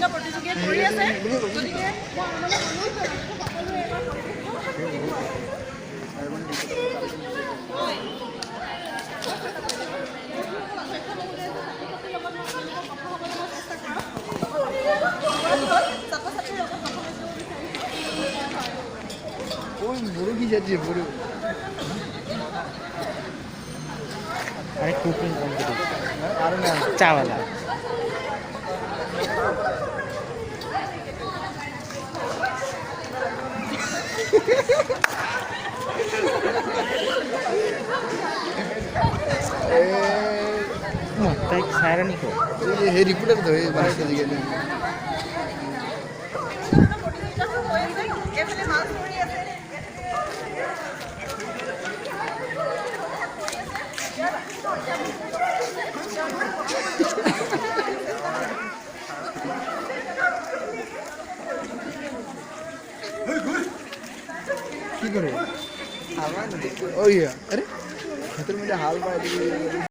বিভিন্ন প্ৰতিযোগিতাত কৰি আছে গতিকে 모르기자지 모르. अरे कुकिंग कॉम्पिटिशन चावल एक सायरन को हे रिपोर्टर तो हे बाहर से दिखे কি করে? ओ ये अरे खतर म्हणजे हाल पाहिजे